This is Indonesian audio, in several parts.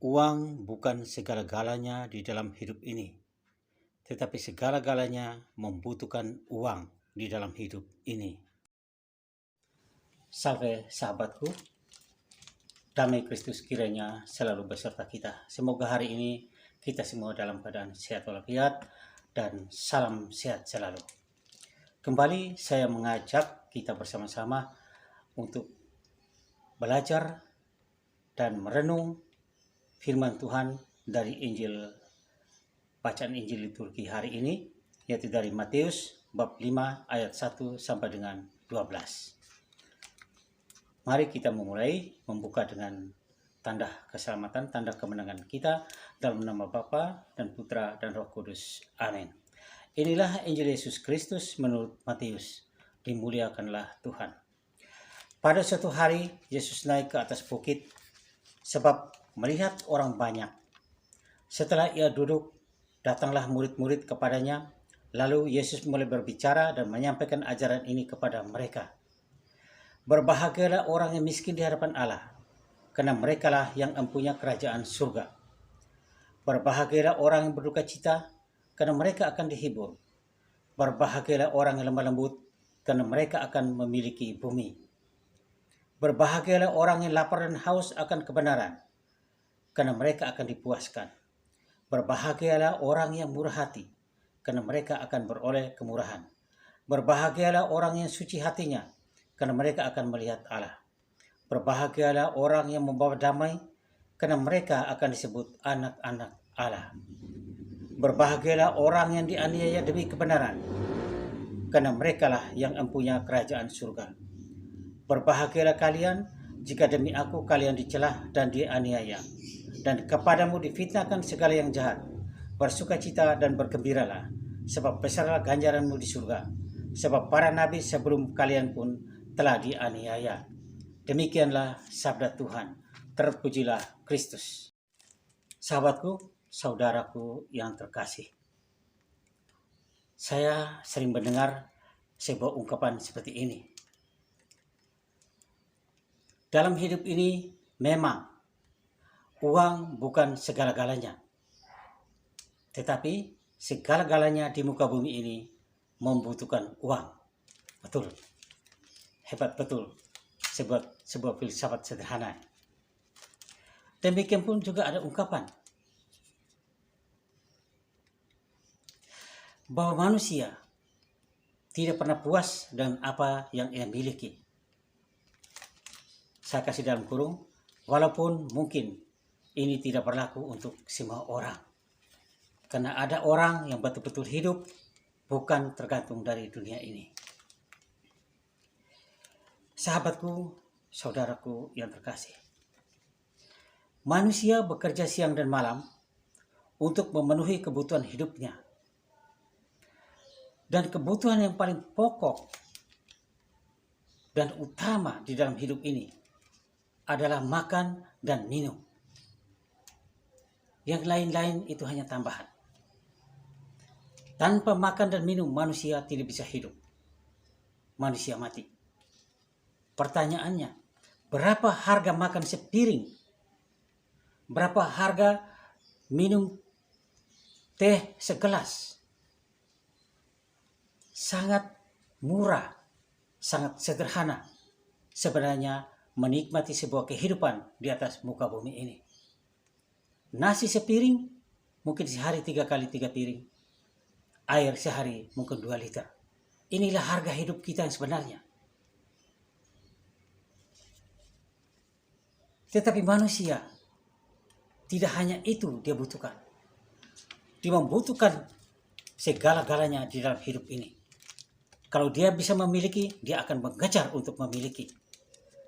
Uang bukan segala-galanya di dalam hidup ini, tetapi segala-galanya membutuhkan uang di dalam hidup ini. Salve sahabatku, damai Kristus kiranya selalu beserta kita. Semoga hari ini kita semua dalam keadaan sehat walafiat dan salam sehat selalu. Kembali saya mengajak kita bersama-sama untuk belajar dan merenung firman Tuhan dari bacaan Injil liturgi hari ini, yaitu dari Matius bab 5 ayat 1 sampai dengan 12. Mari kita memulai membuka dengan tanda keselamatan, tanda kemenangan kita dalam nama Bapa dan Putra dan Roh Kudus. Amin. Inilah Injil Yesus Kristus menurut Matius. Dimuliakanlah Tuhan. Pada suatu hari Yesus naik ke atas bukit sebab melihat orang banyak. Setelah ia duduk, datanglah murid-murid kepadanya. Lalu Yesus mulai berbicara dan menyampaikan ajaran ini kepada mereka. Berbahagialah orang yang miskin di hadapan Allah, karena merekalah yang empunya kerajaan surga. Berbahagialah orang yang berduka cita, karena mereka akan dihibur. Berbahagialah orang yang lemah lembut, karena mereka akan memiliki bumi. Berbahagialah orang yang lapar dan haus akan kebenaran, karena mereka akan dipuaskan. Berbahagialah orang yang murah hati, karena mereka akan beroleh kemurahan. Berbahagialah orang yang suci hatinya, karena mereka akan melihat Allah. Berbahagialah orang yang membawa damai, karena mereka akan disebut anak-anak Allah. Berbahagialah orang yang dianiaya demi kebenaran, karena merekalah yang empunya kerajaan surga. Berbahagialah kalian jika demi aku kalian dicelah dan dianiaya, dan kepadamu difitnahkan segala yang jahat. Bersukacita dan bergembiralah, sebab besarlah ganjaranmu di surga. Sebab para nabi sebelum kalian pun telah dianiaya. Demikianlah sabda Tuhan. Terpujilah Kristus. Sahabatku, saudaraku yang terkasih, saya sering mendengar sebuah ungkapan seperti ini. Dalam hidup ini memang uang bukan segala-galanya, tetapi segala-galanya di muka bumi ini membutuhkan uang. Betul, hebat betul, sebuah filsafat sederhana. Demikian pun juga ada ungkapan bahwa manusia tidak pernah puas dengan apa yang ia miliki. Saya kasih dalam kurung, walaupun mungkin ini tidak berlaku untuk semua orang. Karena ada orang yang betul-betul hidup bukan tergantung dari dunia ini. Sahabatku, saudaraku yang terkasih, manusia bekerja siang dan malam untuk memenuhi kebutuhan hidupnya. Dan kebutuhan yang paling pokok dan utama di dalam hidup ini adalah makan dan minum. Yang lain-lain itu hanya tambahan. Tanpa makan dan minum manusia tidak bisa hidup. Manusia mati. Pertanyaannya, berapa harga makan sepiring? Berapa harga minum teh segelas? Sangat murah, sangat sederhana. Sebenarnya menikmati sebuah kehidupan di atas muka bumi ini. Nasi sepiring mungkin sehari 3 kali 3 piring. Air sehari mungkin 2 liter. Inilah harga hidup kita yang sebenarnya. Tetapi manusia tidak hanya itu dia butuhkan. Dia membutuhkan segala-galanya di dalam hidup ini. Kalau dia bisa memiliki, dia akan mengejar untuk memiliki.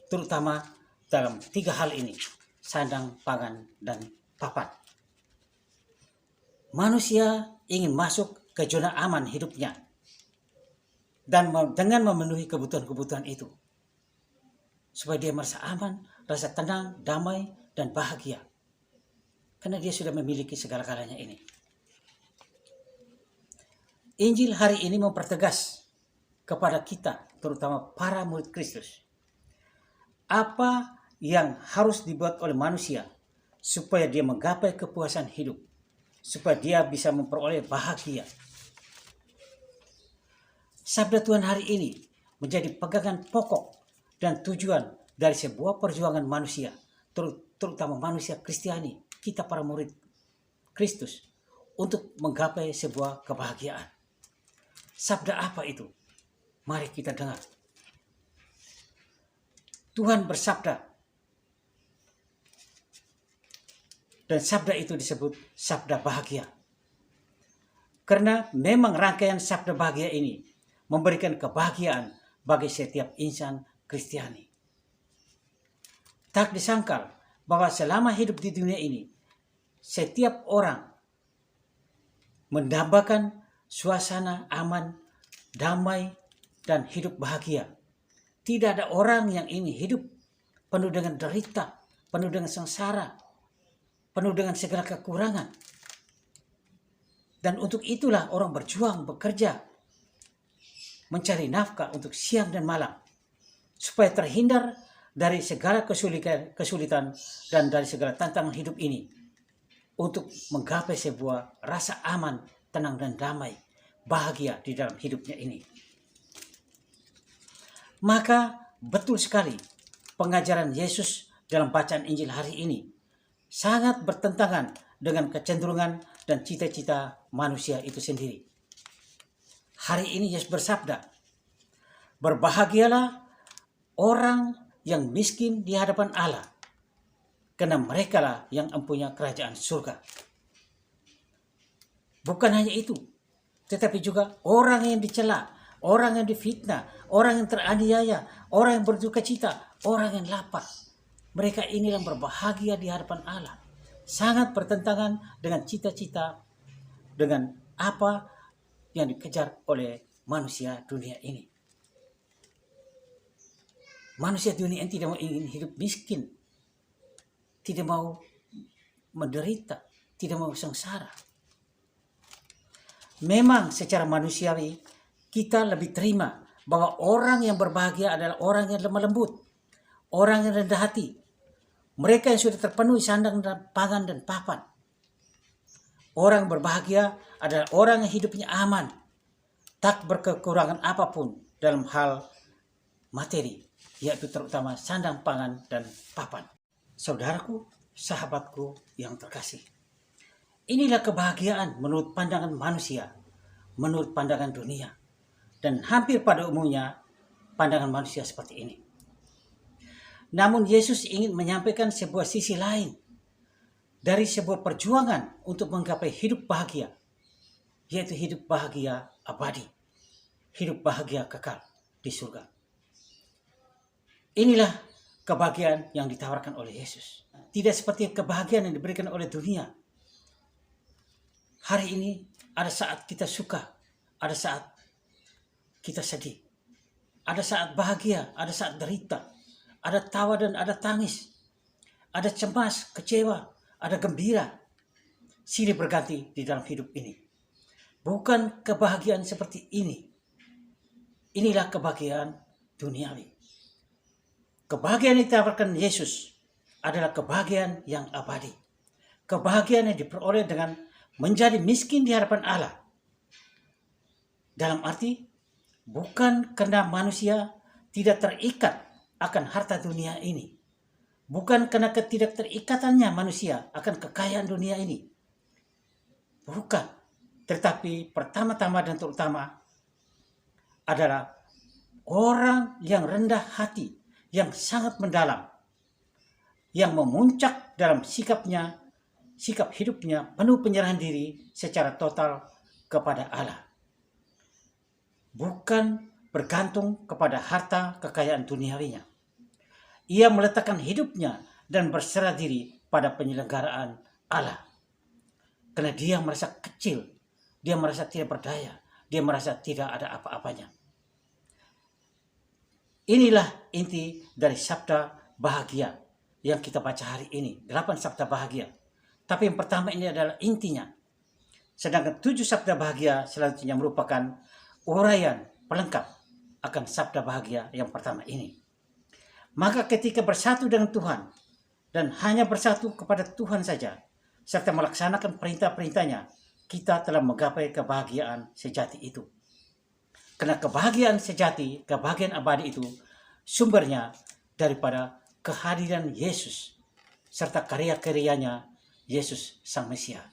Terutama dalam 3 hal ini, sandang, pangan, dan papan. Manusia ingin masuk ke zona aman hidupnya. Dan dengan memenuhi kebutuhan-kebutuhan itu, supaya dia merasa aman, rasa tenang, damai, dan bahagia. Karena dia sudah memiliki segala-galanya ini. Injil hari ini mempertegas kepada kita, terutama para murid Kristus, apa yang harus dibuat oleh manusia supaya dia menggapai kepuasan hidup, supaya dia bisa memperoleh bahagia. Sabda Tuhan hari ini menjadi pegangan pokok dan tujuan dari sebuah perjuangan manusia, terutama manusia Kristiani, kita para murid Kristus, untuk menggapai sebuah kebahagiaan. Sabda apa itu? Mari kita dengar. Tuhan bersabda, dan sabda itu disebut sabda bahagia. Karena memang rangkaian sabda bahagia ini memberikan kebahagiaan bagi setiap insan Kristiani. Tak disangkal bahwa selama hidup di dunia ini, setiap orang mendambakan suasana aman, damai, dan hidup bahagia. Tidak ada orang yang ingin hidup penuh dengan derita, penuh dengan sengsara, penuh dengan segala kekurangan. Dan untuk itulah orang berjuang, bekerja, mencari nafkah untuk siang dan malam, supaya terhindar dari segala kesulitan dan dari segala tantangan hidup ini, untuk menggapai sebuah rasa aman, tenang, dan damai, bahagia di dalam hidupnya ini. Maka betul sekali pengajaran Yesus dalam bacaan Injil hari ini sangat bertentangan dengan kecenderungan dan cita-cita manusia itu sendiri. Hari ini Yesus bersabda, "Berbahagialah orang yang miskin di hadapan Allah, karena merekalah yang mempunyai kerajaan surga." Bukan hanya itu, tetapi juga orang yang dicela, orang yang difitnah, orang yang teraniaya, orang yang berduka cita, orang yang lapar. Mereka ini yang berbahagia di hadapan Allah. Sangat bertentangan dengan cita-cita, dengan apa yang dikejar oleh manusia dunia ini. Manusia dunia ini tidak mau ingin hidup miskin, tidak mau menderita, tidak mau sengsara. Memang secara manusiawi kita lebih terima bahwa orang yang berbahagia adalah orang yang lemah lembut, orang yang rendah hati, mereka yang sudah terpenuhi sandang dan pangan dan papan. Orang berbahagia adalah orang yang hidupnya aman, tak berkekurangan apapun dalam hal materi, yaitu terutama sandang pangan dan papan. Saudaraku, sahabatku yang terkasih, inilah kebahagiaan menurut pandangan manusia, menurut pandangan dunia, dan hampir pada umumnya pandangan manusia seperti ini. Namun Yesus ingin menyampaikan sebuah sisi lain dari sebuah perjuangan untuk menggapai hidup bahagia, yaitu hidup bahagia abadi, hidup bahagia kekal di surga. Inilah kebahagiaan yang ditawarkan oleh Yesus. Tidak seperti kebahagiaan yang diberikan oleh dunia. Hari ini ada saat kita suka, ada saat kita sedih, ada saat bahagia, ada saat derita, ada tawa dan ada tangis, ada cemas, kecewa, ada gembira, silih berganti di dalam hidup ini. Bukan kebahagiaan seperti ini. Inilah kebahagiaan duniawi. Kebahagiaan yang ditawarkan Yesus adalah kebahagiaan yang abadi. Kebahagiaan yang diperoleh dengan menjadi miskin di hadapan Allah. Dalam arti, bukan karena manusia tidak terikat akan harta dunia ini. Bukan karena ketidakterikatannya manusia akan kekayaan dunia ini. Bukan. Tetapi pertama-tama dan terutama adalah orang yang rendah hati, yang sangat mendalam, yang memuncak dalam sikap hidupnya penuh penyerahan diri secara total kepada Allah. Bukan bergantung kepada harta kekayaan duniawinya. Ia meletakkan hidupnya dan berserah diri pada penyelenggaraan Allah. Karena dia merasa kecil, dia merasa tidak berdaya, dia merasa tidak ada apa-apanya. Inilah inti dari sabda bahagia yang kita baca hari ini. 8 sabda bahagia. Tapi yang pertama ini adalah intinya. Sedangkan 7 sabda bahagia selanjutnya merupakan uraian pelengkap akan sabda bahagia yang pertama ini. Maka ketika bersatu dengan Tuhan, dan hanya bersatu kepada Tuhan saja, serta melaksanakan perintah-perintahnya, kita telah menggapai kebahagiaan sejati itu. Karena kebahagiaan sejati, kebahagiaan abadi itu, sumbernya daripada kehadiran Yesus, serta karya-karyanya Yesus Sang Mesia.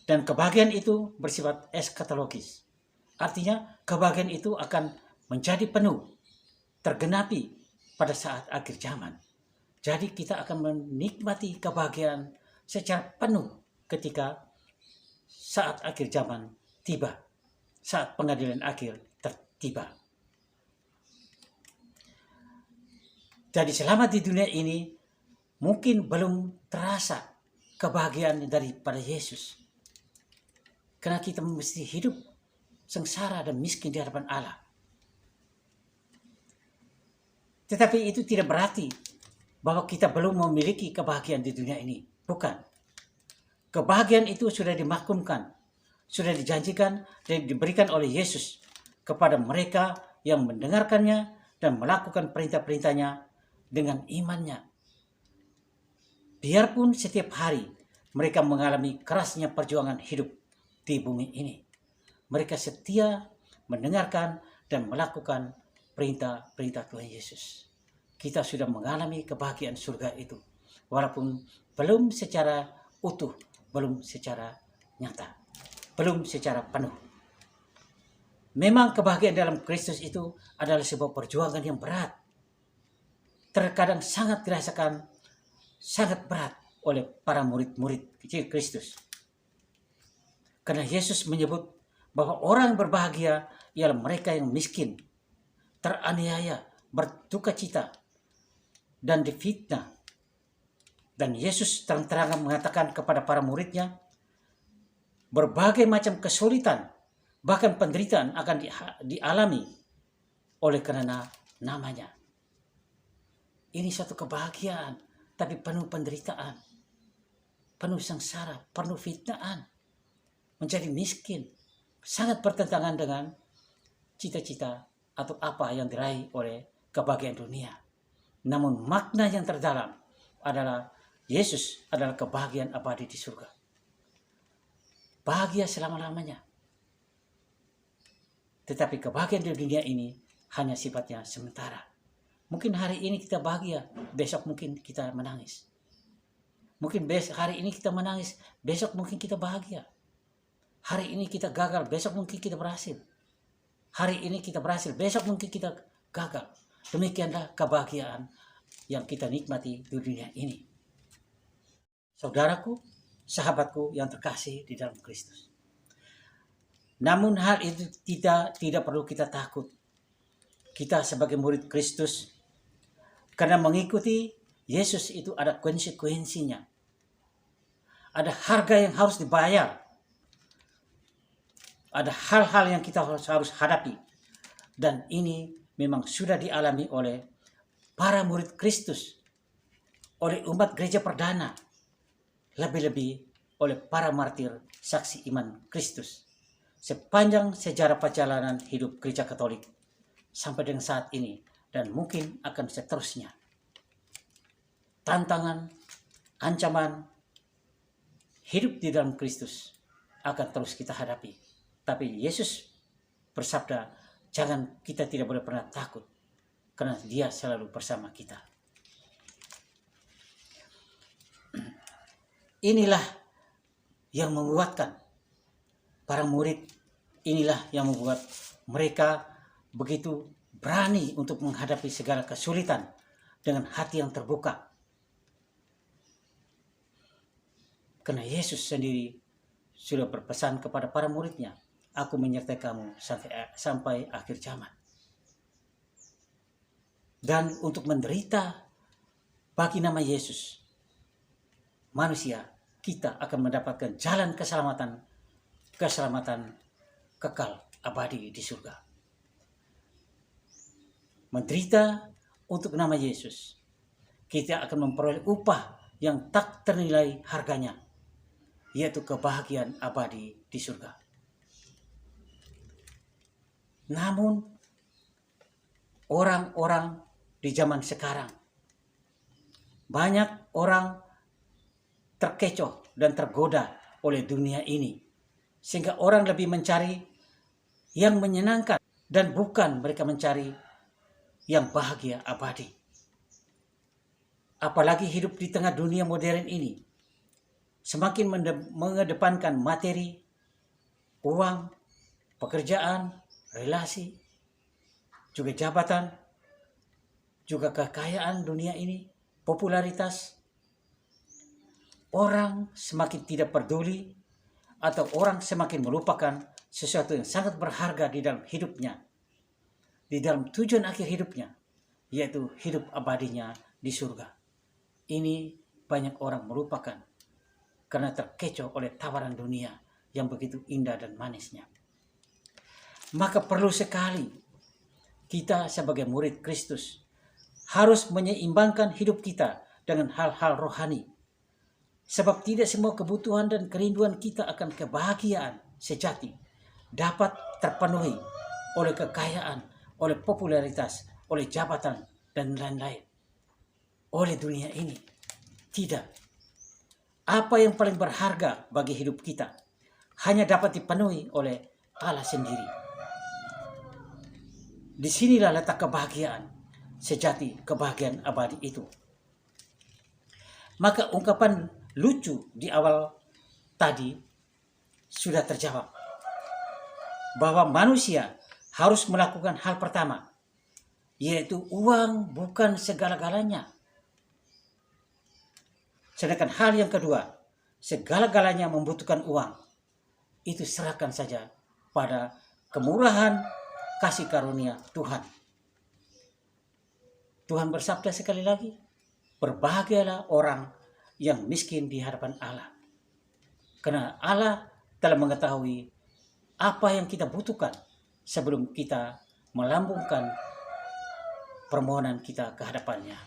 Dan kebahagiaan itu bersifat eskatologis. Artinya kebahagiaan itu akan menjadi penuh, tergenapi pada saat akhir zaman. Jadi kita akan menikmati kebahagiaan secara penuh ketika saat akhir zaman tiba, saat pengadilan akhir tiba. Jadi selama di dunia ini mungkin belum terasa kebahagiaan daripada Yesus. Karena kita mesti hidup sengsara dan miskin di hadapan Allah. Tetapi itu tidak berarti bahwa kita belum memiliki kebahagiaan di dunia ini. Bukan. Kebahagiaan itu sudah dimaklumkan, sudah dijanjikan dan diberikan oleh Yesus kepada mereka yang mendengarkannya dan melakukan perintah-perintahnya dengan imannya. Biarpun setiap hari mereka mengalami kerasnya perjuangan hidup di bumi ini, mereka setia mendengarkan dan melakukan perintah-perintah Tuhan Yesus. Kita sudah mengalami kebahagiaan surga itu, walaupun belum secara utuh, belum secara nyata, belum secara penuh. Memang kebahagiaan dalam Kristus itu adalah sebuah perjuangan yang berat. Terkadang sangat dirasakan sangat berat oleh para murid-murid Kristus. Karena Yesus menyebut bahwa orang berbahagia ialah mereka yang miskin, teraniaya, berduka cita, dan difitnah. Dan Yesus terang-terangan mengatakan kepada para muridnya, berbagai macam kesulitan, bahkan penderitaan akan dialami oleh karena namanya. Ini suatu kebahagiaan, tapi penuh penderitaan, penuh sengsara, penuh fitnaan, menjadi miskin, sangat bertentangan dengan cita-cita atau apa yang diraih oleh kebahagiaan dunia. Namun makna yang terdalam adalah Yesus adalah kebahagiaan abadi di surga. Bahagia selama-lamanya. Tetapi kebahagiaan di dunia ini hanya sifatnya sementara. Mungkin hari ini kita bahagia, besok mungkin kita menangis. Mungkin hari ini kita menangis, besok mungkin kita bahagia. Hari ini kita gagal, besok mungkin kita berhasil. Hari ini kita berhasil, besok mungkin kita gagal. Demikianlah kebahagiaan yang kita nikmati di dunia ini. Saudaraku, sahabatku yang terkasih di dalam Kristus. Namun hal itu tidak perlu kita takut. Kita sebagai murid Kristus, karena mengikuti Yesus itu ada konsekuensinya. Ada harga yang harus dibayar. Ada hal-hal yang kita harus hadapi. Dan ini memang sudah dialami oleh para murid Kristus, oleh umat gereja perdana, lebih-lebih oleh para martir saksi iman Kristus. Sepanjang sejarah perjalanan hidup gereja Katolik sampai dengan saat ini dan mungkin akan seterusnya. Tantangan, ancaman hidup di dalam Kristus akan terus kita hadapi. Tapi Yesus bersabda, kita tidak boleh pernah takut, karena Dia selalu bersama kita. Inilah yang menguatkan para murid, inilah yang membuat mereka begitu berani untuk menghadapi segala kesulitan dengan hati yang terbuka. Karena Yesus sendiri sudah berpesan kepada para muridnya, aku menyertai kamu sampai akhir zaman. Dan untuk menderita bagi nama Yesus, manusia, kita akan mendapatkan jalan keselamatan kekal abadi di surga. Menderita untuk nama Yesus, kita akan memperoleh upah yang tak ternilai harganya, yaitu kebahagiaan abadi di surga. Namun, orang-orang di zaman sekarang Banyak orang terkecoh dan tergoda oleh dunia ini, sehingga orang lebih mencari yang menyenangkan dan bukan mereka mencari yang bahagia abadi. Apalagi hidup di tengah dunia modern ini, semakin mengedepankan materi, uang, pekerjaan, relasi, juga jabatan, juga kekayaan dunia ini, popularitas. Orang semakin tidak peduli atau orang semakin melupakan sesuatu yang sangat berharga di dalam hidupnya, di dalam tujuan akhir hidupnya, yaitu hidup abadinya di surga. Ini banyak orang melupakan karena terkecoh oleh tawaran dunia yang begitu indah dan manisnya. Maka perlu sekali kita sebagai murid Kristus harus menyeimbangkan hidup kita dengan hal-hal rohani. Sebab tidak semua kebutuhan dan kerinduan kita akan kebahagiaan sejati dapat terpenuhi oleh kekayaan, oleh popularitas, oleh jabatan, dan lain-lain. Oleh dunia ini. Tidak. Apa yang paling berharga bagi hidup kita hanya dapat dipenuhi oleh Allah sendiri. Disinilah letak kebahagiaan sejati, kebahagiaan abadi itu. Maka ungkapan lucu di awal tadi sudah terjawab. Bahwa manusia harus melakukan hal pertama, yaitu uang bukan segala-galanya. Sedangkan hal yang kedua, segala-galanya membutuhkan uang. Itu serahkan saja pada kemurahan kasih karunia Tuhan. Tuhan bersabda sekali lagi, berbahagialah orang yang miskin di hadapan Allah. Karena Allah telah mengetahui apa yang kita butuhkan sebelum kita melambungkan permohonan kita ke hadapannya.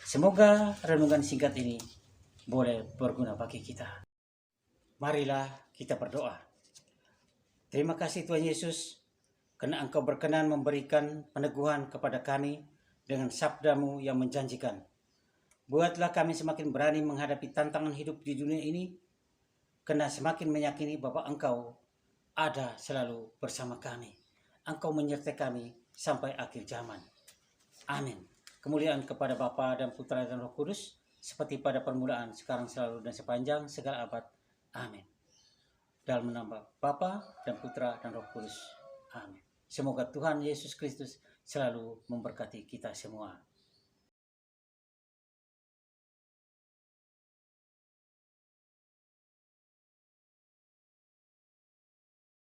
Semoga renungan singkat ini boleh berguna bagi kita. Marilah kita berdoa. Terima kasih Tuhan Yesus, karena Engkau berkenan memberikan peneguhan kepada kami dengan sabda-Mu yang menjanjikan. Buatlah kami semakin berani menghadapi tantangan hidup di dunia ini, karena semakin meyakini bahwa Engkau ada selalu bersama kami. Engkau menyertai kami sampai akhir zaman. Amin. Kemuliaan kepada Bapa dan Putra dan Roh Kudus, seperti pada permulaan, sekarang, selalu, dan sepanjang segala abad. Amin. Dalam nama Bapa dan Putra dan Roh Kudus. Amin. Semoga Tuhan Yesus Kristus selalu memberkati kita semua.